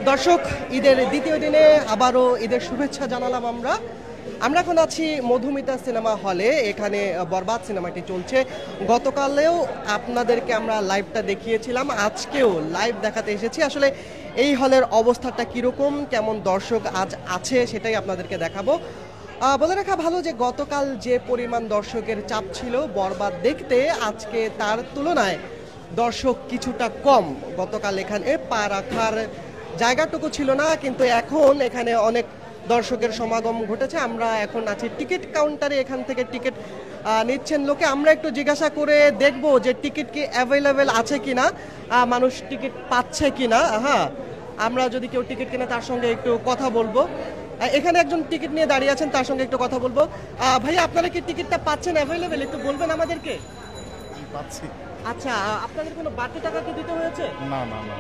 দর্শক, ঈদের দ্বিতীয় দিনে আবারও ঈদের শুভেচ্ছা জানালাম আমরা এখন আছি মধুমিতা সিনেমা হলে। এখানে বরবাদ সিনেমাটি চলছে। গতকালেও আপনাদেরকে আমরা লাইভটা দেখিয়েছিলাম, আজকেও লাইভ দেখাতে এসেছি। আসলে এই হলের অবস্থাটা কীরকম, কেমন দর্শক আজ আছে সেটাই আপনাদেরকে দেখাবো। বলে রাখা ভালো যে গতকাল যে পরিমাণ দর্শকের চাপ ছিল বরবাদ দেখতে, আজকে তার তুলনায় দর্শক কিছুটা কম। গতকাল এখানে পা রাখার জায়গাটুকু ছিল না, কিন্তু এখন এখানে অনেক দর্শকের সমাগম ঘটেছে। আমরা এখন আছি টিকিট কাউন্টারে, এখান থেকে টিকিট নিচ্ছেন লোকে। আমরা একটু জিজ্ঞাসা করে দেখব যে টিকিট কি অ্যাভেলেবেল আছে কিনা, মানুষ টিকিট পাচ্ছে কিনা। হ্যাঁ, আমরা যদি কেউ টিকিট কিনে তার সঙ্গে একটু কথা বলবো। এখানে একজন টিকিট নিয়ে দাঁড়িয়ে আছেন, তার সঙ্গে একটু কথা বলবো। ভাইয়া, আপনারা কি টিকিটটা পাচ্ছেন অ্যাভেলেবেল, একটু বলবেন আমাদেরকে? পাচ্ছি। আচ্ছা, আপনাদের কোনো বাড়তি টাকা কি দিতে হয়েছে? না না না।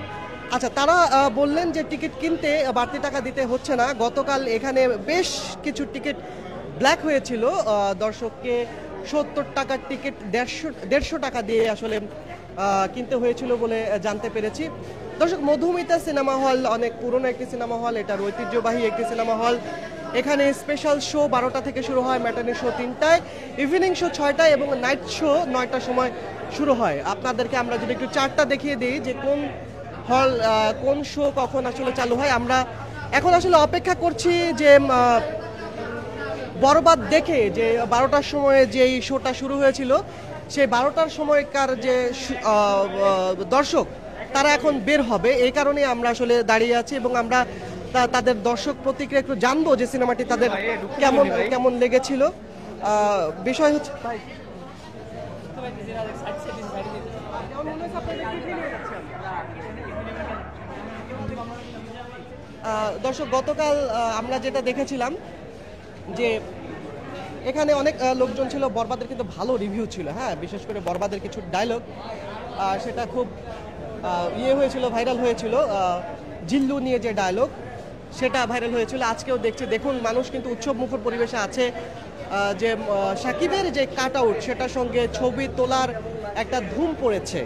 আচ্ছা, তারা বললেন যে টিকিট কিনতে বাড়তি টাকা দিতে হচ্ছে না। গতকাল এখানে বেশ কিছু টিকিট ব্ল্যাক হয়েছিল। দর্শককে 70 টাকার টিকিট 150 টাকা দিয়ে আসলে কিনতে হয়েছিল বলে জানতে পেরেছি। দর্শক, মধুমিতা সিনেমা হল অনেক পুরনো একটি সিনেমা হল, এটার ঐতিহ্যবাহী একটি সিনেমা হল। এখানে স্পেশাল শো 12টা থেকে শুরু হয়, ম্যাটানি শো 3টায়, ইভিনিং শো 6টায় এবং নাইট শো 9টার সময় শুরু হয়। আপনাদেরকে আমরা যদি একটু চার্টটা দেখিয়ে দিই যে কোন হল কোন শো কখন আসলে চালু হয়। আমরা এখন আসলে অপেক্ষা করছি যে বরবাদ দেখে যে 12টার সময়ে যেই শোটা শুরু হয়েছিল, সেই 12টার সময়কার যে দর্শক তারা এখন বের হবে। এই কারণে আমরা আসলে দাঁড়িয়ে আছি এবং আমরা তাদের দর্শক প্রতিক্রিয়া একটু জানবো যে সিনেমাটি তাদের কেমন কেমন লেগেছিল। বিষয় হচ্ছে দর্শক, গতকাল আমরা যেটা দেখেছিলাম যে এখানে অনেক লোকজন ছিল। বরবাদের কিন্তু ভালো রিভিউ ছিল, হ্যাঁ, বিশেষ করে বরবাদের কিছু ডায়লগ সেটা খুব হয়েছিল, ভাইরাল হয়েছিল। জিল্লু নিয়ে যে ডায়লগ সেটা ভাইরাল হয়েছিল। আজকেও দেখছি, দেখুন মানুষ কিন্তু উৎসব মুখর পরিবেশে আছে। যে সাকিবের যে কাট আউট সেটার সঙ্গে ছবি তোলার একটা ধুম পড়েছে।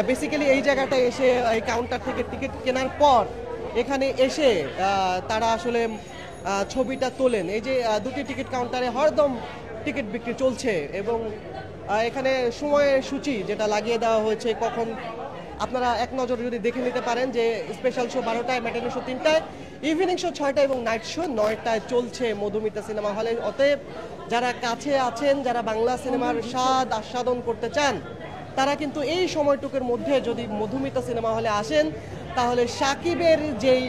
বেসিক্যালি এই জায়গাটায় এসে এই কাউন্টার থেকে টিকিট কেনার পর এখানে এসে তারা আসলে ছবিটা তোলেন। এই যে দুটি টিকিট কাউন্টারে হরদম টিকিট বিক্রি চলছে এবং এখানে সময়ের সূচি যেটা লাগিয়ে দেওয়া হয়েছে, কখন আপনারা এক নজরে যদি দেখে নিতে পারেন যে স্পেশাল শো 12টায়, ম্যাটানি শো 3টায়, ইভিনিং শো 6টায় এবং নাইট শো 9টায় চলছে মধুমিতা সিনেমা হলে। অতএব যারা কাছে আছেন, যারা বাংলা সিনেমার স্বাদ আস্বাদন করতে চান, তারা কিন্তু এই সময়টুকুর মধ্যে যদি মধুমিতা সিনেমা হলে আসেন, তাহলে সাকিবের যেই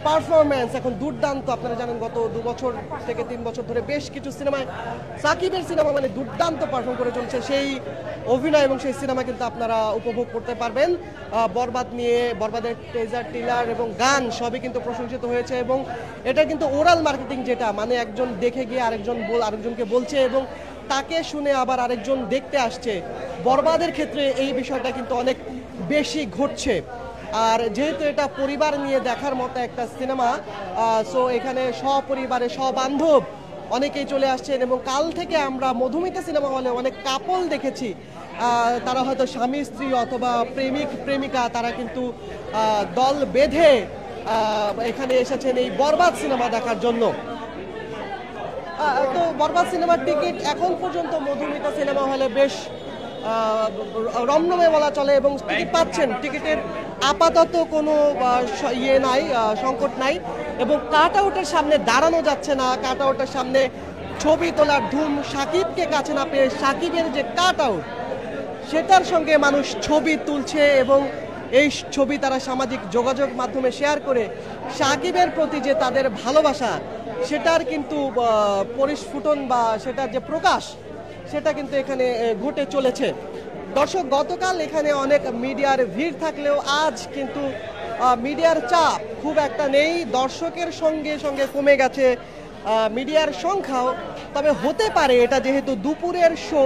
পারফরম্যান্স এখন দুর্দান্ত। আপনারা জানেন গত 2 বছর থেকে 3 বছর ধরে বেশ কিছু সিনেমায় সাকিবের সিনেমা মানে দুর্দান্ত পারফর্ম করে চলছে। সেই অভিনয় এবং সেই সিনেমা কিন্তু আপনারা উপভোগ করতে পারবেন। বরবাদ নিয়ে, বরবাদের টেজার, টিলার এবং গান সবই কিন্তু প্রশংসিত হয়েছে এবং এটা কিন্তু ওরাল মার্কেটিং, যেটা মানে একজন দেখে গিয়ে আরেকজনকে বলছে এবং তাকে শুনে আবার আরেকজন দেখতে আসছে। বরবাদের ক্ষেত্রে এই বিষয়টা কিন্তু অনেক বেশি ঘটছে। আর যেহেতু এটা পরিবার নিয়ে দেখার মতো একটা সিনেমা, সো এখানে সপরিবারে সবান্ধব অনেকেই চলে আসছেন এবং কাল থেকে আমরা মধুমিতা সিনেমা হলে অনেক কাপল দেখেছি। তারা হয়তো স্বামী স্ত্রী অথবা প্রেমিক প্রেমিকা, তারা কিন্তু দল বেঁধে এখানে এসেছেন এই বরবাদ সিনেমা দেখার জন্য। তো বরবাদ সিনেমার টিকিট এখন পর্যন্ত মধুমিতা সিনেমা হলে বেশ রমরমে বলা চলে এবং টিকিট পাচ্ছেন। টিকিটের আপাতত কোনো নাই, সংকট নাই এবং কাট আউটের সামনে দাঁড়ানো যাচ্ছে না। কাট আউটের সামনে ছবি তোলার ধুম, সাকিবকে কাছে না পেয়ে সাকিবের যে কাট আউট সেটার সঙ্গে মানুষ ছবি তুলছে এবং এই ছবি তারা সামাজিক যোগাযোগ মাধ্যমে শেয়ার করে সাকিবের প্রতি যে তাদের ভালোবাসা সেটার কিন্তু পরিস্ফুটন বা সেটার যে প্রকাশ সেটা কিন্তু এখানে ঘটে চলেছে। দর্শক, গতকাল এখানে অনেক মিডিয়ার ভিড় থাকলেও আজ কিন্তু মিডিয়ার চাপ খুব একটা নেই। দর্শকের সঙ্গে সঙ্গে কমে গেছে মিডিয়ার সংখ্যাও। তবে হতে পারে এটা যেহেতু দুপুরের শো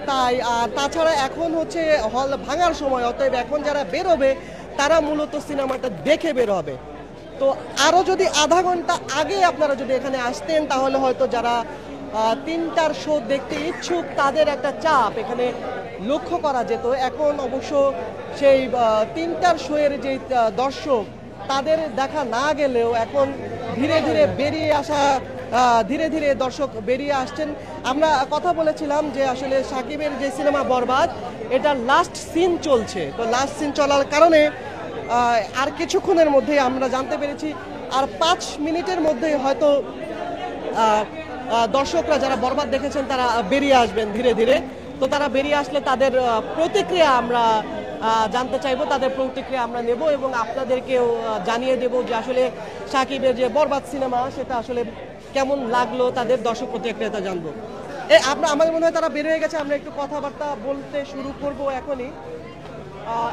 তাই, আর তাছাড়া এখন হচ্ছে হল ভাঙার সময়, অতএব এখন যারা বেরোবে তারা মূলত সিনেমাটা দেখে বের হবে। তো আরও যদি আধা ঘন্টা আগে আপনারা যদি এখানে আসতেন তাহলে হয়তো যারা 3টার শো দেখতে ইচ্ছুক তাদের একটা চাপ এখানে লক্ষ্য করা যেত। এখন অবশ্য সেই 3টার শোয়ের যে দর্শক তাদের দেখা না গেলেও এখন ধীরে ধীরে বেরিয়ে আসা ধীরে ধীরে দর্শক বেরিয়ে আসছেন। আমরা কথা বলেছিলাম যে আসলে সাকিবের যে সিনেমা বরবাদ এটা লাস্ট সিন চলছে, তো লাস্ট সিন চলার কারণে আর কিছুক্ষণের মধ্যেই আমরা জানতে পেরেছি আর 5 মিনিটের মধ্যেই হয়তো দর্শকরা যারা বরবাদ দেখেছেন তারা বেরিয়ে আসবেন ধীরে ধীরে। তো তারা বেরিয়ে আসলে তাদের প্রতিক্রিয়া আমরা জানতে চাইবো, তাদের প্রতিক্রিয়া আমরা নেব এবং আপনাদেরকেও জানিয়ে দেব যে আসলে সাকিবের যে বরবাদ সিনেমা সেটা আসলে কেমন লাগলো, তাদের দর্শক প্রতিক্রিয়া জানবো। আমাদের মনে হয় তারা বের হয়ে গেছে, আমরা একটু কথাবার্তা বলতে শুরু করব এখনই।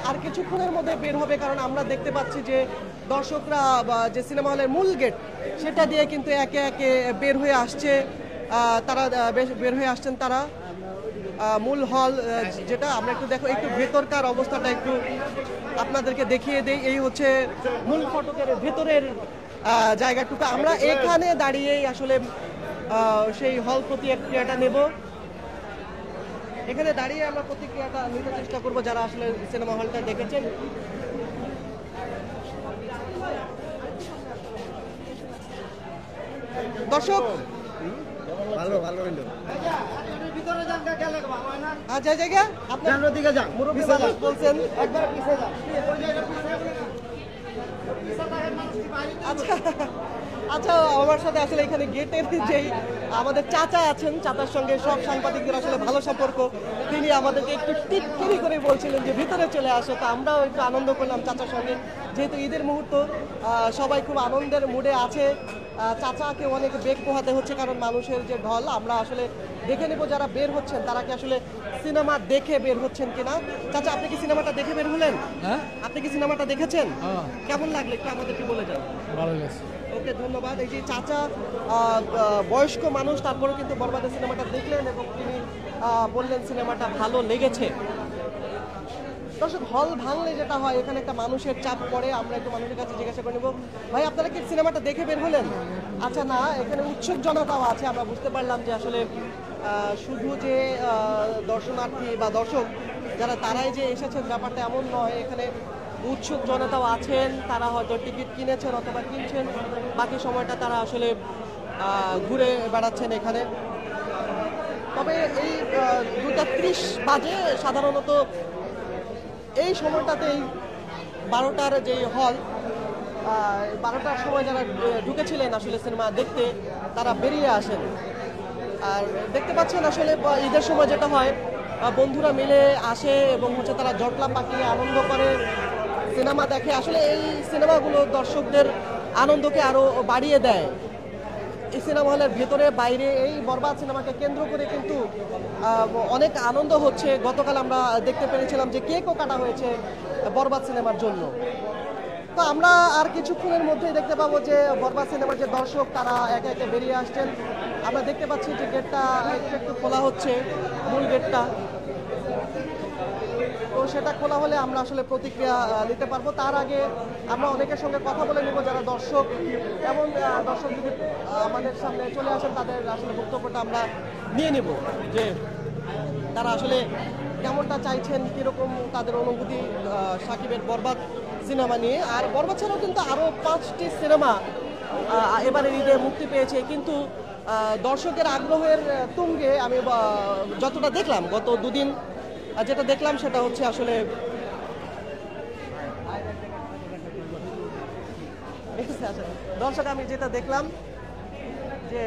আর কিছুক্ষণের মধ্যে বের হবে, কারণ আমরা দেখতে পাচ্ছি যে দর্শকরা যে সিনেমা হলের মূল গেট সেটা দিয়ে কিন্তু একে একে বের হয়ে আসছে, তারা বের হয়ে আসছেন তারা মূল হল যেটা। আমরা একটু দেখো, একটু ভেতরকার অবস্থাটা একটু আপনাদেরকে দেখিয়ে দেই। এই হচ্ছে মূল ফটকের ভেতরের জায়গাটুকু। আমরা এখানে দাঁড়িয়েই আসলে সেই হল প্রতিক্রিয়াটা নেব। এখানে দাঁড়িয়ে আমরা প্রতিক্রিয়াটা নিতে চেষ্টা করব যারা আসলে সিনেমা হলটা দেখেছেন। দর্শক ভালো ভালো হইলো ভিতরে যান গেলে ভালো হয় না। আচ্ছা জায়গা আপনার দিকে যান, মুরব্বি মানুষ বলছেন একবার পিছে যান। আচ্ছা আচ্ছা, আমার সাথে আসলে এখানে গেটের যেই আমাদের চাচা আছেন, চাচার সঙ্গে সব সাংবাদিকদের আসলে ভালো সম্পর্ক। তিনি আমাদেরকে একটু টিটকিরি করে বলছিলেন যে ভিতরে চলে আসো, তো আমরাও একটু আনন্দ করলাম চাচার সঙ্গে। যেহেতু ঈদের মুহূর্ত, সবাই খুব আনন্দের মুডে আছে। চাচাকে অনেক বেগ পোহাতে হচ্ছে, কারণ মানুষের যে ঢল। আমরা আসলে দেখে নেব যারা বের হচ্ছেন তারা কি আসলে সিনেমা দেখে বের হচ্ছেন কিনা। চাচা, আপনি কি সিনেমাটা দেখে বের হলেন? হ্যাঁ, আপনি কি সিনেমাটা দেখেছেন? হ্যাঁ। কেমন লাগলো একটু আমাদেরকে বলে যান। ভালো লাগছে। ওকে, ধন্যবাদ। এই যে চাচা বয়স্ক মানুষ, তারপরেও কিন্তু বরবাদের সিনেমাটা দেখলেন এবং তিনি বললেন সিনেমাটা ভালো লেগেছে। দর্শক, হল ভাঙলে যেটা হয় এখানে একটা মানুষের চাপ পড়ে। আমরা একটু মানুষের কাছে জিজ্ঞাসা করে নেব, ভাই আপনারা কি সিনেমাটা দেখে বের হলেন? আচ্ছা, না, এখানে উৎসুক জনতাও আছে। আমরা বুঝতে পারলাম যে আসলে শুধু যে দর্শনার্থী বা দর্শক যারা তারাই যে এসেছেন ব্যাপারটা এমন নয়। এখানে উৎসুক জনতাও আছেন, তারা হয়তো টিকিট কিনেছেন অথবা কিনছেন, বাকি সময়টা তারা আসলে ঘুরে বেড়াচ্ছেন এখানে। তবে এই 2:30 বাজে সাধারণত এই সময়টাতেই 12টার যে হল, 12টার সময় যারা ঢুকেছিলেন আসলে সিনেমা দেখতে তারা বেরিয়ে আসেন। আর দেখতে পাচ্ছেন আসলে ঈদের সময় যেটা হয়, বন্ধুরা মিলে আসে এবং হচ্ছে তারা জটলা পাকিয়ে আনন্দ করে সিনেমা দেখে। আসলে এই সিনেমাগুলো দর্শকদের আনন্দকে আরো বাড়িয়ে দেয়। এই সিনেমা হলের ভেতরে বাইরে এই বরবাদ সিনেমাকে কেন্দ্র করে কিন্তু অনেক আনন্দ হচ্ছে। গতকাল আমরা দেখতে পেরেছিলাম যে কেকও কাটা হয়েছে বরবাদ সিনেমার জন্য। তো আমরা আর কিছুক্ষণের মধ্যেই দেখতে পাবো যে বরবাদ সিনেমার যে দর্শক তারা একে একে বেরিয়ে আসছেন। আমরা দেখতে পাচ্ছি যে গেটটা একটু একটু খোলা হচ্ছে, মূল গেটটা। তো সেটা খোলা হলে আমরা আসলে প্রতিক্রিয়া নিতে পারবো। তার আগে আমরা অনেকের সঙ্গে কথা বলে নেব যারা দর্শক, এবং দর্শক যদি আমাদের সামনে চলে আসেন তাদের আসলে বক্তব্যটা আমরা নিয়ে নেব যে তারা আসলে কেমনটা চাইছেন, কীরকম তাদের অনুভূতি সাকিবের বরবাদ সিনেমা নিয়ে। আর বরবাদ ছাড়াও কিন্তু আরও 5টি সিনেমা এবারে ঈদে মুক্তি পেয়েছে, কিন্তু দর্শকের আগ্রহের তুঙ্গে আমি যতটা দেখলাম গত দুদিন, যেটা দেখলাম সেটা হচ্ছে আসলে দর্শক, আমি যেটা দেখলাম যে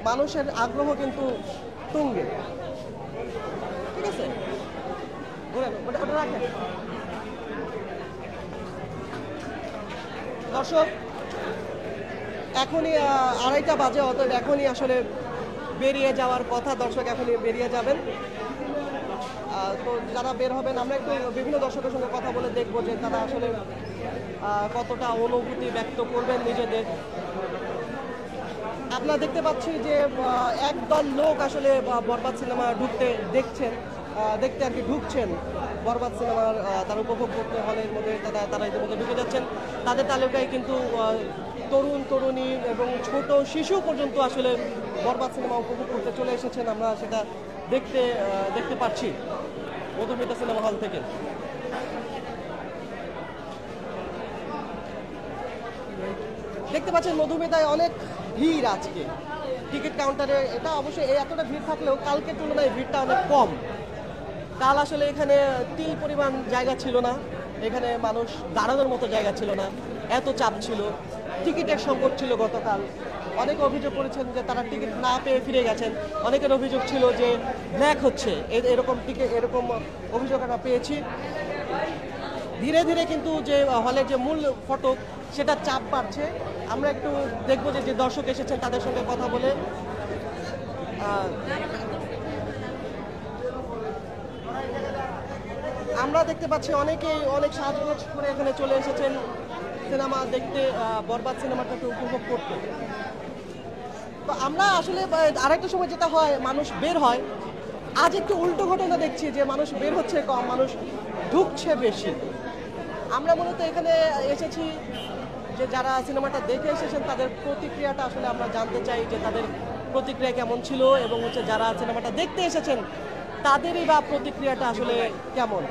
মানুষের আগ্রহ কিন্তু তুঙ্গে। ঠিক আছে, ওটা রাখেন। দর্শক, এখনই 2:30 বাজে, অতএব এখনই আসলে বেরিয়ে যাওয়ার কথা। দর্শক এখনই বেরিয়ে যাবেন। তো যারা বের হবেন আমরা একটু বিভিন্ন দর্শকের সঙ্গে কথা বলে দেখবো যে তারা আসলে কতটা অনুভূতি ব্যক্ত করবেন নিজেদের। আপনারা দেখতে পাচ্ছি যে একদল লোক আসলে বরবাদ সিনেমা দেখতে আর কি ঢুকছেন বরবাদ সিনেমার, তারা উপভোগ করতে হলের মধ্যে তারা ইতিমধ্যে ঢুকে যাচ্ছেন। তাদের তালিকায় কিন্তু তরুণ তরুণী এবং ছোট শিশু পর্যন্ত আসলে বরবাদ সিনেমা উপভোগ করতে চলে এসেছেন। আমরা সেটা দেখতে পাচ্ছি মধুমিতা সিনেমা হল থেকে। দেখতে পাচ্ছেন মধুমিতায় অনেক ভিড় আজকে টিকিট কাউন্টারে। এটা অবশ্যই এতটা ভিড় থাকলেও কালকের তুলনায় ভিড়টা অনেক কম। কাল আসলে এখানে তিল পরিমাণ জায়গা ছিল না, এখানে মানুষ দাঁড়ানোর মতো জায়গা ছিল না, এত চাপ ছিল, টিকিটের সংকট ছিল গতকাল। অনেকে অভিযোগ করেছেন যে তারা টিকিট না পেয়ে ফিরে গেছেন, অনেকের অভিযোগ ছিল যে ব্ল্যাক হচ্ছে, এরকম টিকিট এরকম অভিযোগ আমরা পেয়েছি। ধীরে ধীরে কিন্তু যে হলের যে মূল ফটক সেটা চাপ বাড়ছে। আমরা একটু দেখবো যে দর্শক এসেছেন তাদের সঙ্গে কথা বলে। আমরা দেখতে পাচ্ছি অনেকেই অনেক সাজগোজ করে এখানে চলে এসেছেন সিনেমা দেখতে, বরবাদ সিনেমাটাকে উপভোগ করতে। তো আমরা আসলে আরেকটা সময় যেটা হয় মানুষ বের হয়, আজ একটু উল্টো ঘটনা দেখছি যে মানুষ বের হচ্ছে কম, মানুষ ঢুকছে বেশি। আমরা মূলত এখানে এসেছি যে যারা সিনেমাটা দেখে এসেছেন তাদের প্রতিক্রিয়াটা আসলে আমরা জানতে চাই, যে তাদের প্রতিক্রিয়া কেমন ছিল, এবং যারা সিনেমাটা দেখতে এসেছেন তাদেরই বা প্রতিক্রিয়াটা আসলে কেমন।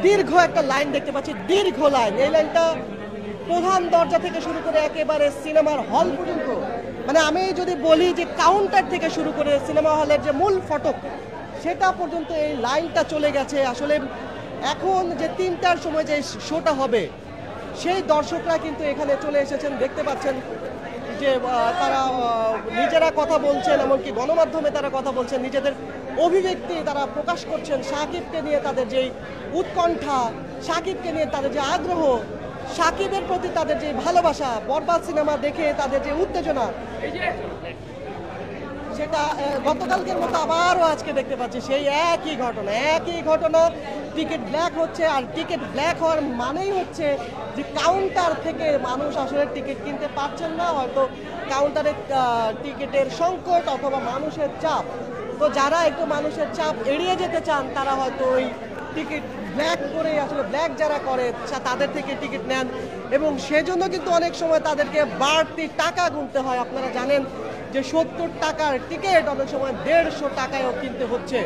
দীর্ঘ একটা লাইন দেখতে পাচ্ছি, দীর্ঘ লাইন। এই লাইনটা প্রধান দরজা থেকে শুরু করে একেবারে সিনেমার হল পর্যন্ত, মানে আমি যদি বলি যে কাউন্টার থেকে শুরু করে সিনেমা হলের যে মূল ফটক সেটা পর্যন্ত এই লাইনটা চলে গেছে। আসলে এখন যে 3টার সময় যে শোটা হবে সেই দর্শকরা কিন্তু এখানে চলে এসেছেন। দেখতে পাচ্ছেন যে তারা নিজেরা কথা বলছেন, এমনকি গণমাধ্যমে তারা কথা বলছেন, নিজেদের অভিব্যক্তি তারা প্রকাশ করছেন। শাকিবকে নিয়ে তাদের যেই উৎকণ্ঠা, শাকিবকে নিয়ে তাদের যে আগ্রহ, শাকিবের প্রতি তাদের যে ভালোবাসা, বরবাদ সিনেমা দেখে তাদের যে উত্তেজনা, সেটা গতকালকের মতো আবারও আজকে দেখতে পাচ্ছি সেই একই ঘটনা। টিকিট ব্ল্যাক হচ্ছে, আর টিকিট ব্ল্যাক হওয়ার মানেই হচ্ছে যে কাউন্টার থেকে মানুষ আসলে টিকিট কিনতে পারছেন না, হয়তো কাউন্টারে টিকিটের সংকট অথবা মানুষের চাপ। তো যারা একটু মানুষের চাপ এড়িয়ে যেতে চান তারা হয়তো ওই টিকিট ব্ল্যাক করে, আসলে ব্ল্যাক যারা করে তাদের থেকে টিকিট নেন, এবং সেজন্য কিন্তু অনেক সময় তাদেরকে বাড়তি টাকা গুনতে হয়। আপনারা জানেন যে 70 টাকার টিকিট অনেক সময় 150 টাকায়ও কিনতে হচ্ছে।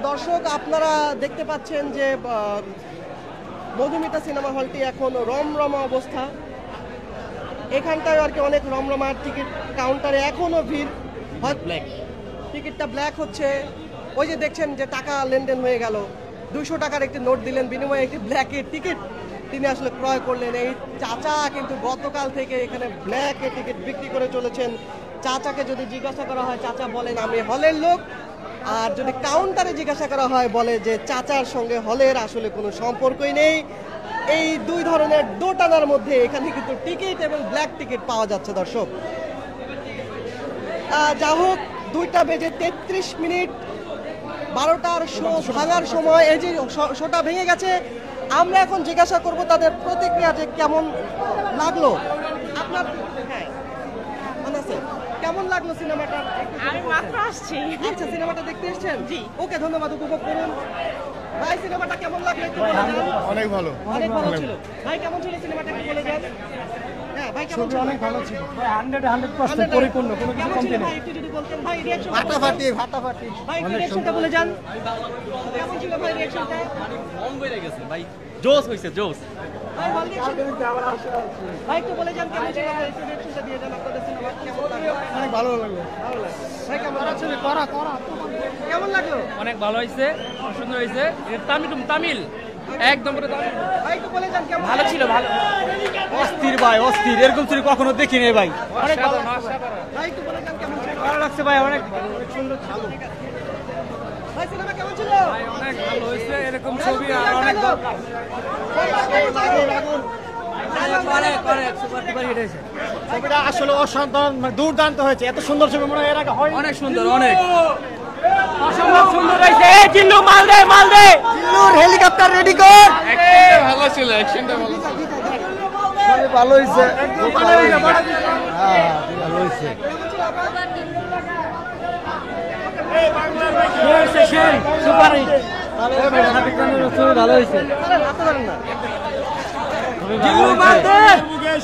দর্শক আপনারা দেখতে পাচ্ছেন যে মধুমিতা সিনেমা হলটি এখন রমরমা অবস্থা। এখানটায় আর কি অনেক রমরমা, টিকিট কাউন্টারে এখনো ভিড়। ব্ল্যাক টিকিটটা ব্ল্যাক হচ্ছে, ওই যে দেখছেন যে টাকা লেনদেন হয়ে গেল, 200 টাকার একটি নোট দিলেন, বিনিময়ে একটি ব্ল্যাকের টিকিট তিনি আসলে ক্রয় করলেন। এই চাচা কিন্তু গতকাল থেকে এখানে ব্ল্যাকে টিকিট বিক্রি করে চলেছেন। চাচাকে যদি জিজ্ঞাসা করা হয় চাচা বলেন আমি হলের লোক, আর যদি কাউন্টারে জিজ্ঞাসা করা হয় বলে যে চাচার সঙ্গে হলের আসলে কোনো সম্পর্কই নেই। এই দুই ধরনের দোটানার মধ্যে এখানে কিন্তু টিকিট এবং ব্ল্যাক টিকিট পাওয়া যাচ্ছে। দর্শক যা হোক, 2টা বেজে 33 মিনিট, 12টার শো ভাঙার সময় এই যে শোটা ভেঙে গেছে। আমরা এখন জিজ্ঞাসা করব তাদের প্রতিক্রিয়া যে কেমন লাগলো। আপনার মনে আছে কেমন লাগলো সিনেমাটা? আমি মাত্র আসছি। আচ্ছা, সিনেমাটা দেখতে এসেছেন? জি। ওকে, ধন্যবাদ, উপভোগ করুন। ভাই সিনেমাটা কেমন লাগলো একটু বলে যান। অনেক ভালো, অনেক ভালো ছিল। ভাই কেমন ছিল সিনেমাটা একটু বলে যান। হ্যাঁ ভাই কেমন ছিল? অনেক ভালো ছিল ভাই, 100% পরিপূর্ণ, কোনো কিছু কেমন কমতি ছিল নেই। ভাই একটু যদি বলতেন ভাই রিঅ্যাকশন। ফাটাফাটি ভাই একটু রিঅ্যাকশনটা বলে যান। কেমন ছিল ভাই রিঅ্যাকশনটা? মন বেড়ে গেছে ভাই, জোস হইছে জোস। ভাই ভালো ভাই একটু বলে যান কেমন ছিল, ভাই একটু রিঅ্যাকশনটা দিয়ে যান আপনাদের সিনেমা কেমন লাগলো। অনেক ভালো লাগলো। ভালো লাগলো ভাই, কেমন লাগলো? কেমন লাগলো অনেক ভালো হয়েছে, খুব সুন্দর হয়েছে। তামিল একদম পুরো তামিল। ভাই একটু বলে যান কেমন ভালো ছিল, ভালো। অস্থির ভাই, অস্থির, এরকম ছিল কখনো দেখিনি ভাই। অনেক ভালো ভাই একটু বলে যান কেমন ছিল। ভালো লাগছে ভাই, অনেক সুন্দর ছিল ভাই সিনেমা কেমন ছিল? অনেক ভালো হয়েছে, এরকম ছবি আর আর অনেক দরকার। ছবিটা আসলে অসাধারণ, মানে দুর্দান্ত হয়েছে। এত সুন্দর ছবি মনে হয় এর আগে হয়। অনেক সুন্দর, অনেক অসম্ভব সুন্দর হয়েছে। এই চিল্লু মাল দে জিল্লুর হেলিকপ্টার রেডি কর। ভালো ছিল, অ্যাকশনটা ভালো ছিল। ভালো হয়েছে, ভালো হয়েছে, হ্যাঁ ভালো হয়েছে। সুপার হিট, ভালো হয়েছে।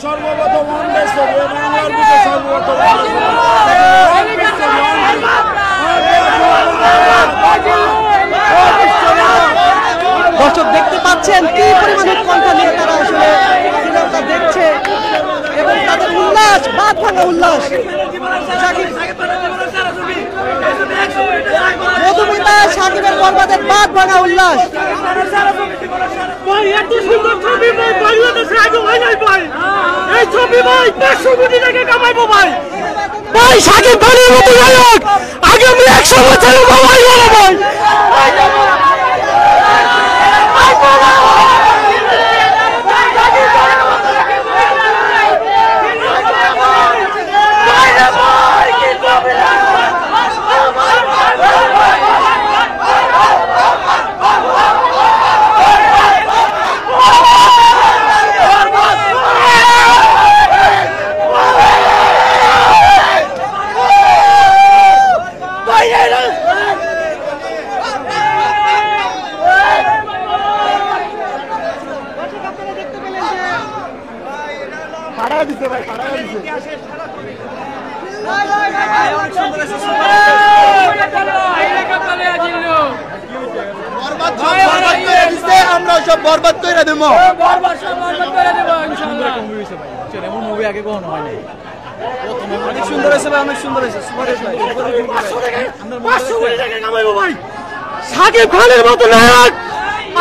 সর্বপ্রথম দর্শক দেখতে পাচ্ছেন কি পরিমাণ উৎকণ্ঠা নিয়ে তারা আসলে সিনেমাটা ভাঙা উল্লাস। মধুমিতা সাকিবের বরবাদের বাদ ভাঙা উল্লাস। ভাই এত সুন্দর ছবি ভাই বাংলাদেশে আগে হয় নাই ভাই। এই ছবি ভাই 500 কোটি টাকা কামাইবো ভাই। ভাই সাকিব খানের মতো নায়ক আগামী 100 বছরের বাবাই বলো ভাই। আমরা সব বরবাদ করে দেবো। এমন মুভি আগে কখনো হয় নাই। অনেক সুন্দর হয়েছে ভাই, অনেক সুন্দর হয়েছে। সাকিব খানের মতো নায়ক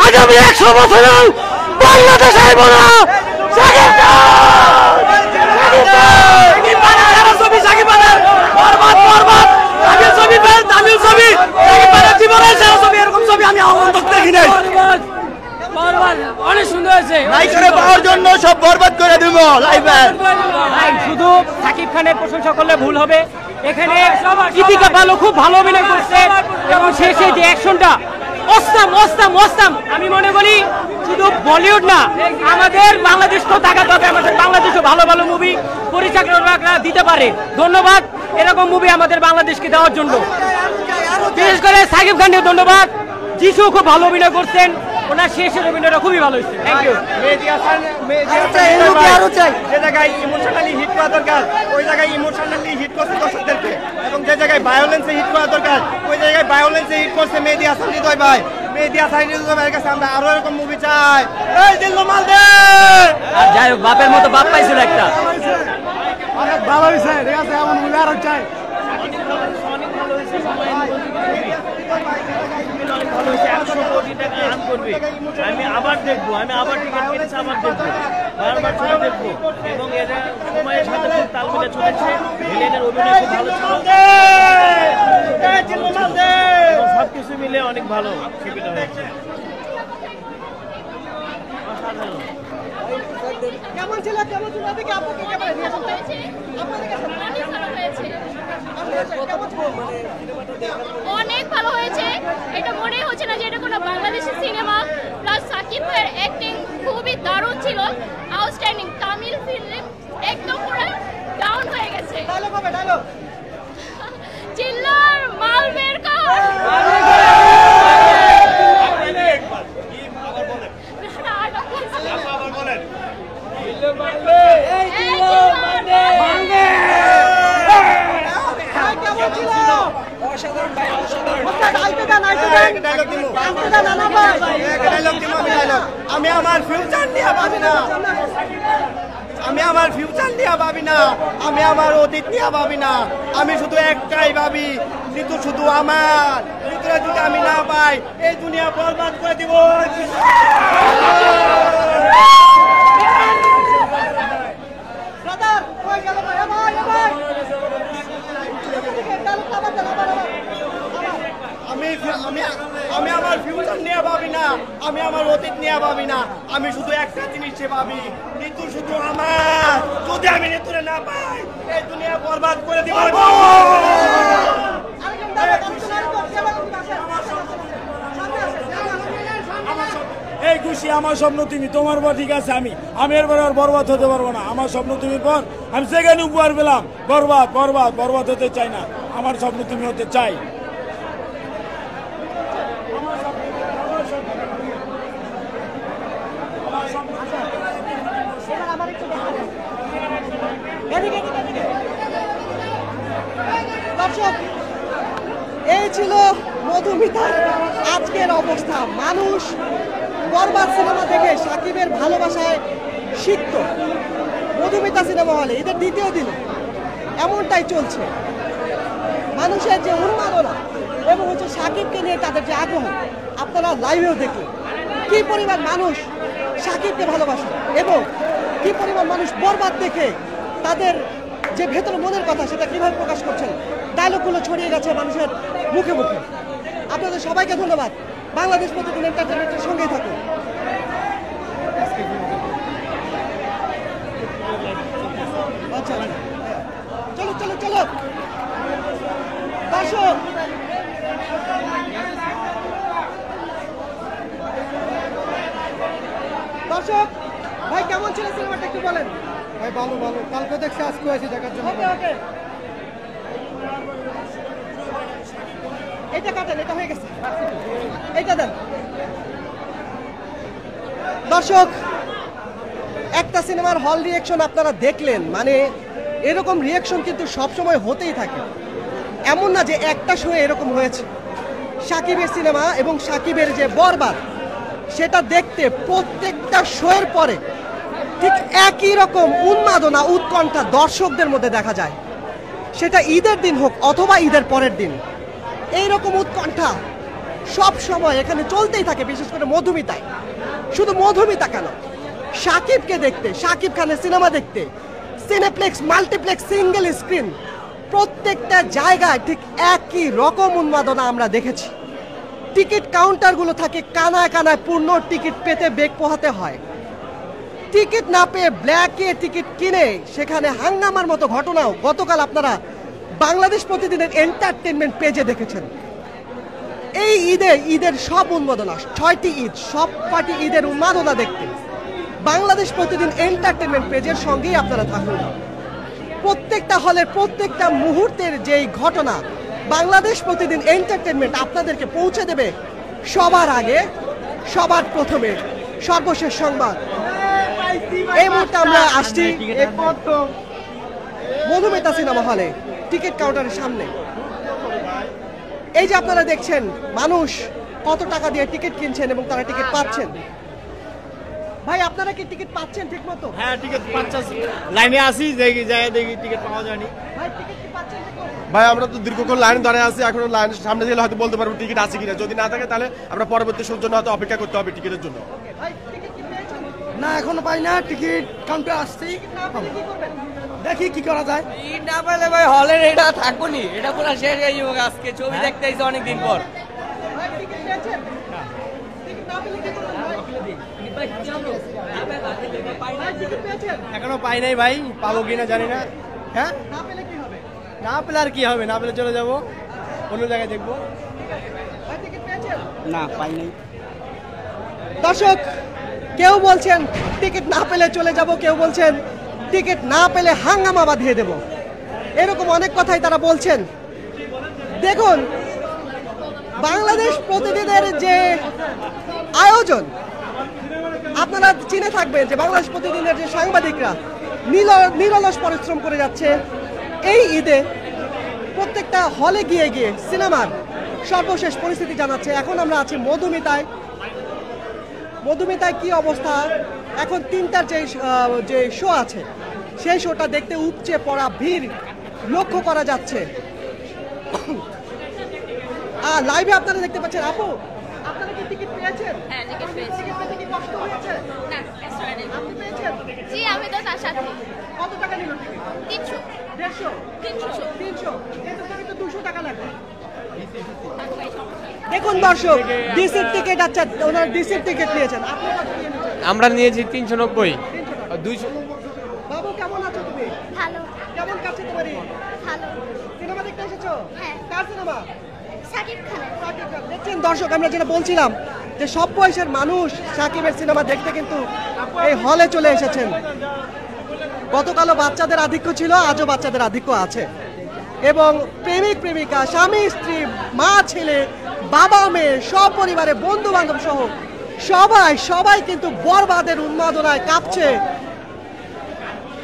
আগামী 100 বছরে বাংলাদেশ আইব না। সাকিব অনেক সুন্দর হয়েছে। পাওয়ার জন্য সব বরবাদ করে দেব লাইভে। শুধু সাকিব খানের প্রশংসা করলে ভুল হবে। এখানে গীতিকা ভালো, খুব ভালো অভিনয় করছে এবং শেষে যে অ্যাকশনটা অস্তাম অস্তাম অস্তাম। আমি মনে করি শুধু বলিউড না, আমাদের বাংলাদেশকেও তাকাতে হবে। আমাদের বাংলাদেশও ভালো ভালো মুভি পরিচালকরা দিতে পারে। ধন্যবাদ এরকম মুভি আমাদের বাংলাদেশকে দেওয়ার জন্য। বিশেষ করে সাকিব খানকে ধন্যবাদ। যিশু খুব ভালো অভিনয় করছেন, ওনার শেষের অভিনয়টা খুবই ভালো হয়েছে। Thank you. যে জায়গায় ইমোশনালি হিট করা দরকার ওই জায়গায় ইমোশনালি হিট করছে দর্শকদেরকে, এবং যে জায়গায় ভায়োলেন্সে হিট করা দরকার ওই জায়গায় ভায়োলেন্সে হিট করছে মেহেদী হাসান হৃদয় ভাই। মেহেদী হাসান হৃদয় ভাইয়ের কাছে আমরা আরো এরকম মুভি চাই। এই দিল্লু মাল দে। আর যাই হোক, বাপের মতো বাপ পাইছিল একটা। অনেক ভালো হয়েছে, ঠিক আছে, এমন মুভি আরো চাই। আমি আবার দেখবো, আমি আবার টিকিট কিনেছি, আবার দেখবো, বারবার ছবি দেখবো। এবং এরা সময়ের সাথে খুব তাল মিলে চলেছে। ভিলেনের অভিনয় খুব ভালো ছিল এবং সবকিছু মিলে অনেক ভালো ছবিটা হয়েছে। কেমন ছিল কেমন ছিল দেখি আপনাকে কেমন হয়েছে? আপনাদের কাছে অনেক ভালো হয়েছে। অনেক ভালো হয়েছে। এটা মনে হচ্ছে না যে এটা কোনো বাংলাদেশি সিনেমা। প্লাস সাকিব ভাইয়ের অ্যাক্টিং খুবই দারুণ ছিল, আউটস্ট্যান্ডিং। তামিল ফিল্ম একদম পুরো ডাউন হয়ে গেছে। ডায়লগ হবে ডায়লগ। চিল্লার মাল বের কর। আমি আমার ফিউচার নিয়ে ভাবি না, আমি আমার ফিউচার নিয়ে ভাবি না, আমি আমার অতীত নিয়ে ভাবি না। আমি শুধু একটাই ভাবি, ঋতু শুধু আমার। ঋতুরা যদি আমি না পাই এই দুনিয়া বরবাদ করে দিব। আমি আমার ফিউচার নিয়ে ভাবি না, আমি আমার অতীত নিয়ে ভাবি না। আমি শুধু একটা জিনিসে ভাবি, ঋতু শুধু আমার। যদি আমি ঋতুরে না পাই এই দুনিয়া বরবাদ করে দিব। এই খুশি আমার স্বপ্ন তুমি, তোমার পর ঠিক আছে। আমি এরপরে আর বরবাদ হতে পারবো না। আমার স্বপ্ন তুমি পর আমি সেখানে উপহার পেলাম। বরবাদ বরবাদ বরবাদ হতে চাই না, আমার স্বপ্ন তুমি হতে চাই। দর্শক, এই ছিল মধুমিতার আজকের অবস্থা। মানুষ বরবাদ সিনেমা দেখে সাকিবের ভালোবাসায় সিক্ত। মধুমিতা সিনেমা হলে ঈদের দ্বিতীয় দিন এমনটাই চলছে। মানুষের যে উন্মাদনা এবং হচ্ছে সাকিবকে নিয়ে তাদের যে আগ্রহ, আপনারা লাইভেও দেখলেন কি পরিমাণ মানুষ সাকিবকে ভালোবাসে এবং কি পরিমাণ মানুষ বরবাদ দেখে তাদের যে ভেতর মনের কথা সেটা কিভাবে প্রকাশ করছেন, ডায়লগগুলো ছড়িয়ে গেছে মানুষের মুখে মুখে। আপনাদের সবাইকে ধন্যবাদ। বাংলাদেশ প্রতিদিন এন্টারটেইনমেন্টের সঙ্গেই থাকুন। আচ্ছা, চলো চলো চলো দর্শক, দর্শক ভাই কেমন ছিল সিনেমাটা একটু বলেন। ভাই ভালো ভালো, কালকে দেখছি আজকে আছি দেখার জন্য। ওকে ওকে, এটা কাটেন, এটা হয়ে গেছে, এটা দেন। দর্শক, একটা সিনেমার হল রিয়েকশন আপনারা দেখলেন, মানে এরকম রিয়েকশন কিন্তু সবসময় হতেই থাকে। এমন না যে একটা শো এরকম হয়েছে। সাকিবের সিনেমা এবং সাকিবের যে বরবাদ, সেটা দেখতে প্রত্যেকটা শোয়ের পরে ঠিক একই রকম উন্মাদনা উৎকণ্ঠা দর্শকদের মধ্যে দেখা যায়। সেটা ঈদের দিন হোক অথবা ঈদের পরের দিন, এই রকম উৎকণ্ঠা সব সময় এখানে চলতেই থাকে। বিশেষ করে মধুমিতায়, শুধু মধুমিতা কেন, সাকিবকে দেখতে, সাকিব খানের সিনেমা দেখতে সিনেপ্লেক্স, মাল্টিপ্লেক্স, সিঙ্গেল স্ক্রিন প্রত্যেকটা জায়গায় ঠিক একই রকম উন্মাদনা আমরা দেখেছি। টিকিট কাউন্টারগুলো থাকে কানায় কানায় পূর্ণ, টিকিট পেতে বেগ পোহাতে হয়। টিকিট না পেয়ে ব্ল্যাকে টিকিট কিনে সেখানে হাঙ্গামার মতো ঘটনাও গতকাল আপনারা বাংলাদেশ প্রতিদিনের এন্টারটেইনমেন্ট পেজে দেখেছেন। এই ঈদের সব উন্মাদনা, 6টি ঈদ, সব কয়টি ঈদের উন্মাদনা দেখতে বাংলাদেশ প্রতিদিন এন্টারটেইনমেন্ট পেজের সঙ্গেই আপনারা থাকুন। প্রত্যেকটা হলের প্রত্যেকটা মুহূর্তের যেই ঘটনা বাংলাদেশ প্রতিদিন এন্টারটেইনমেন্ট আপনাদেরকে পৌঁছে দেবে সবার আগে, সবার প্রথমে, সর্বশেষ সংবাদ। এই মুহূর্তে আমরা আসছি মধুমিতা সিনেমা হলে, টিকিট কাউন্টারের সামনে। এই যে আপনারা দেখছেন মানুষ কত টাকা দিয়ে টিকিট কিনছেন এবং তারা টিকিট পাচ্ছেন। ভাই আপনারা কি টিকিট পাচ্ছেন ঠিক মতো? হ্যাঁ টিকিট পাচ্ছি, লাইনে আসি, দেখি যাই দেখি টিকিট পাওয়া যায়নি। ভাই টিকিট কি পাচ্ছেন ঠিক মতো? ভাই আমরা তো দীর্ঘক্ষণ লাইন দাঁড়িয়ে আছি, এখন লাইন সামনে গেলে হয়তো বলতে পারবো টিকিট আছে কিনা। যদি না থাকে তাহলে আমরা পরবর্তী শোর জন্য হয়তো অপেক্ষা করতে হবে টিকিটের জন্য। ভাই টিকিট কি পেয়েছেন? না এখনো পাই না, টিকিট কাউন্টার আসছি, না পেলে কি করবেন? দেখি কি করা যায়। ঈদ না পেলে ভাই হলের এটা থাকবো নি, এটা পুরো শেষ হয়ে যাবে। আজকে ছবি দেখতে এসে অনেকদিন পর। ভাই টিকিট পেয়েছেন? টিকিট না পেলে কি করবেন ভাই? ভাই টিকিট পেয়েছেন? এখনো পাই নাই ভাই, পাবো কিনা জানি না। হ্যাঁ না পেলে কি হবে? না পেলে আর কি হবে, না পেলে চলে যাবো অন্য জায়গায় দেখবো। ভাই টিকিট পেয়েছেন? না পাই নাই। দর্শক, কেউ বলছেন টিকিট না পেলে চলে যাব, কেউ বলছেন টিকিট না পেলে হাঙ্গামা বাঁধিয়ে দেব। এরকম অনেক কথাই তারা বলছেন। দেখুন, বাংলাদেশ প্রতিদিনের যে আয়োজন আপনারা চিনে থাকবেন, যে বাংলাদেশ প্রতিদিনের যে সাংবাদিকরা নিরলস পরিশ্রম করে যাচ্ছে এই ঈদে প্রত্যেকটা হলে গিয়ে গিয়ে সিনেমার সর্বশেষ পরিস্থিতি জানাচ্ছে। এখন আমরা আছি মধুমিতায়। মধুমিতায় কি অবস্থা, এখন 3টার যে শো আছে সেই শোটা দেখতে উপচে পড়া ভিড় লক্ষ্য করা যাচ্ছে। আর লাইভে আপনারা দেখতে পাচ্ছেন। আপু, আপনারা কি টিকিট পেয়েছেন? হ্যাঁ টিকিট পেয়েছি। টিকিট পেতে কি কষ্ট হয়েছে? না কষ্ট হয়নি। আপনি পেয়েছেন? জি আমি তো তার সাথে। কত টাকা নিল টিকিট? 300 150? 300 300? এতে করে তো 200 টাকা লাগবে। দেখুন দর্শক, ডিসির টিকিট, আচ্ছা ওনার ডিসির টিকিট নিয়েছেন, আপনি কত দিয়ে নিয়েছেন? আমরা নিয়েছি 390। 200 টাকা। বাবু কেমন আছো তুমি? ভালো কেমন কাটছে তোমার ঈদ? ভালো। সিনেমা দেখতে এসেছো? হ্যাঁ। কার সিনেমা? সাকিব খানের। দেখছেন দর্শক, আমরা যেটা বলছিলাম যে সব বয়সের মানুষ সাকিবের সিনেমা দেখতে কিন্তু এই হলে চলে এসেছেন। গতকালও বাচ্চাদের আধিক্য ছিল, আজও বাচ্চাদের আধিক্য আছে। এবং প্রেমিক প্রেমিকা, স্বামী স্ত্রী, মা ছেলে, বাবা মেয়ে, সপরিবারে, বন্ধু বান্ধব সহ সবাই কিন্তু বরবাদের উন্মাদনায় কাঁপছে।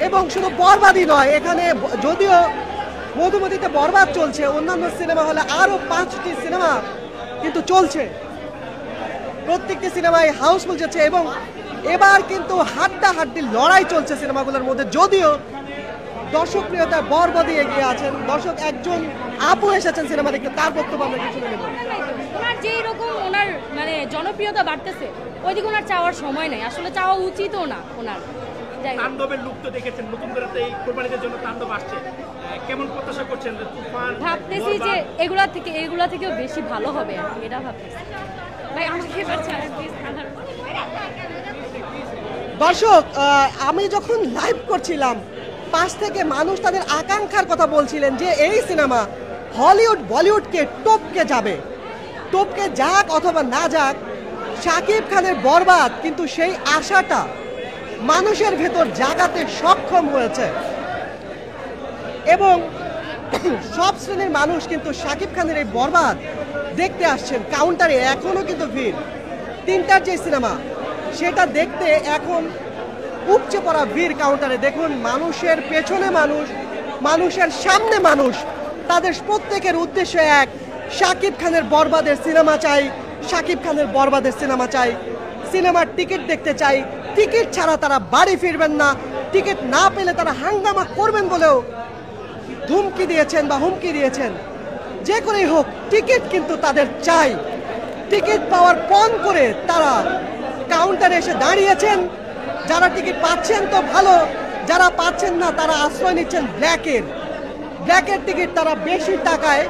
এবং শুধু বরবাদই নয়, এখানে যদিও মধুমতিতে বরবাদ চলছে, অন্যান্য সিনেমা হলে আরো 5টি সিনেমা কিন্তু চলছে। প্রত্যেকটি সিনেমায় হাউসফুল যাচ্ছে এবং এবার কিন্তু হাড্ডাহাড্ডি লড়াই চলছে সিনেমাগুলোর মধ্যে। যদিও দর্শক প্রিয়তার বরবাদে এগিয়ে আছেন। দর্শক একজন আপু এসেছেন সিনেমা দেখতে, তার বক্তব্য আমরা একটু শুনে নেব। ওনার যেই রকম ওনার মানে জনপ্রিয়তা বাড়তেছে ওইদিকে ওনার চাওয়ার সময় নেই, আসলে চাওয়া উচিতও না ওনার। তাণ্ডবের লুক তো দেখেছেন, নতুন করে তো এই কোরবানিদের জন্য তাণ্ডব আসছে, কেমন প্রত্যাশা করছেন? তুফান ভাবতেছি যে এগুলা থেকেও বেশি ভালো হবে আর কি, এটা ভাবতেছি। ভাই আমাকে এবার ছাড়েন প্লিজ। দর্শক আমি যখন লাইভ করছিলাম পাশ থেকে মানুষ তাদের আকাঙ্ক্ষার কথা বলছিলেন যে এই সিনেমা হলিউড বলিউডকে টপকে যাবে, টপকে যাক অথবা না যাক, শাকিব খানের বরবাদ কিন্তু সেই আশাটা মানুষের ভেতর জাগাতে সক্ষম হয়েছে এবং সব শ্রেণীর মানুষ কিন্তু শাকিব খানের এই বরবাদ দেখতে আসছেন। কাউন্টারে এখনো কিন্তু ভিড়। 3টার যে সিনেমা সেটা দেখতে এখন উপচে পড়া ভিড় কাউন্টারে। দেখুন মানুষের পেছনে মানুষ, মানুষের সামনে মানুষ, তাদের প্রত্যেকের উদ্দেশ্য এক, শাকিব খানের বরবাদের সিনেমা চাই, শাকিব খানের বরবাদের সিনেমা চাই, সিনেমার টিকিট দেখতে চাই। টিকিট ছাড়া তারা বাড়ি ফিরবেন না, টিকিট না পেলে তারা হাঙ্গামা করবেন বলেও ধুমকি দিয়েছেন বা হুমকি দিয়েছেন। যে করেই হোক টিকিট কিন্তু তাদের চাই। টিকিট পাওয়ার পণ করে তারা কাউন্টারে এসে দাঁড়িয়েছেন। যারা টিকিট পাচ্ছেন তো ভালো, যারা পাচ্ছেন না তারা আশ্রয় নিচ্ছেন ব্ল্যাকের টিকিট তারা বেশি টাকায়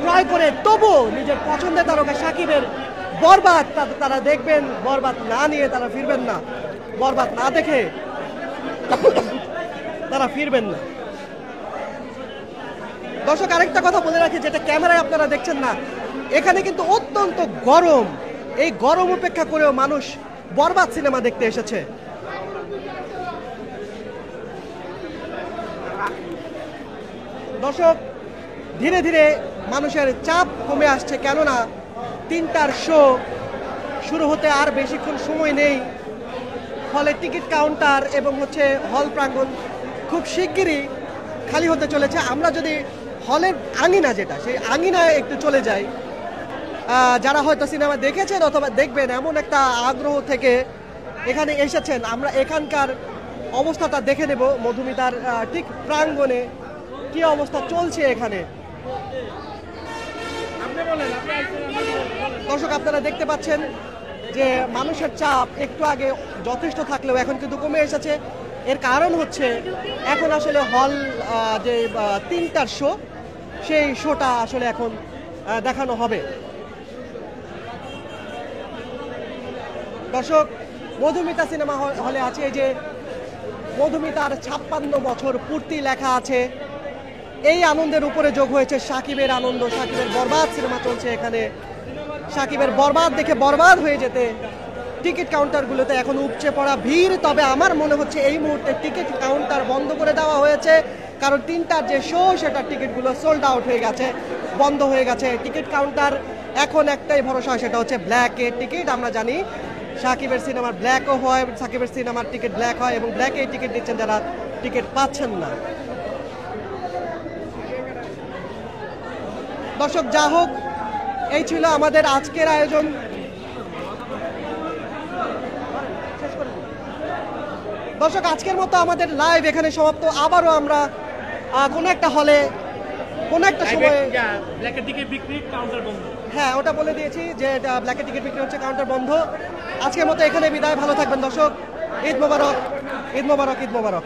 ক্রয় করে তবুও নিজের পছন্দের তারকা শাকিবের বরবাদ তারা দেখবেন। বরবাদ না নিয়ে তারা ফিরবেন না, বরবাদ না দেখে তারা ফিরবেন না। দর্শক আরেকটা কথা বলে রাখি, যেটা ক্যামেরায় আপনারা দেখছেন না, এখানে কিন্তু অত্যন্ত গরম। এই গরম উপেক্ষা করেও মানুষ বরবাদ সিনেমা দেখতে এসেছে। দর্শক ধীরে ধীরে মানুষের চাপ কমে আসছে, কেননা 3টার শো শুরু হতে আর বেশিক্ষণ সময় নেই। ফলে টিকিট কাউন্টার এবং হল প্রাঙ্গণ খুব শিগগিরই খালি হতে চলেছে। আমরা যদি হলের আঙিনা, যেটা সেই আঙিনায় একটু চলে যাই, যারা হয়তো সিনেমা দেখেছেন অথবা দেখবেন এমন একটা আগ্রহ থেকে এখানে এসেছেন, আমরা এখানকার অবস্থাটা দেখে নেব। মধুমিতার ঠিক প্রাঙ্গণে কি অবস্থা চলছে এখানে। দর্শক আপনারা দেখতে পাচ্ছেন যে মানুষের চাপ একটু আগে যথেষ্ট থাকলেও এখন কিন্তু কমে এসেছে। এর কারণ হচ্ছে এখন আসলে হল যে 3টার শো, সেই শোটা আসলে এখন দেখানো হবে। দর্শক মধুমিতা সিনেমা হলে আছে, এই যে মধুমিতার 56 বছর পূর্তি লেখা আছে। এই আনন্দের উপরে যোগ হয়েছে শাকিবের আনন্দ। শাকিবের বরবাদ সিনেমা চলছে এখানে। শাকিবের বরবাদ দেখে বরবাদ হয়ে যেতে টিকিট কাউন্টারগুলোতে এখন উপচে পড়া ভিড়। তবে আমার মনে হচ্ছে এই মুহূর্তে টিকিট কাউন্টার বন্ধ করে দেওয়া হয়েছে, কারণ 3টার যে শো সেটার টিকিটগুলো সোল্ড আউট হয়ে গেছে, বন্ধ হয়ে গেছে। টিকিট কাউন্টার এখন একটাই ভরসা, সেটা হচ্ছে ব্ল্যাকের টিকিট। আমরা জানি শাকিবের সিনেমার ব্ল্যাকও হয়, শাকিবের সিনেমার টিকিট ব্ল্যাক হয় এবং ব্ল্যাকে টিকিট দিচ্ছেন যারা টিকিট পাচ্ছেন না। দর্শক যা হোক, এই ছিল আমাদের আজকের আয়োজন। দর্শক আজকের মতো আমাদের লাইভ এখানে সমাপ্ত। আবারও আমরা কোনো একটা হলে কোনো একটা সময় ব্ল্যাকের টিকিট বিক্রি কাউন্টার বন্ধ। হ্যাঁ, ওটা বলে দিয়েছি যে ব্ল্যাকের টিকিট বিক্রি হচ্ছে, কাউন্টার বন্ধ। আজকের মতো এখানে বিদায়, ভালো থাকবেন দর্শক। ঈদ মোবারক, ঈদ মোবারক, ঈদ মোবারক।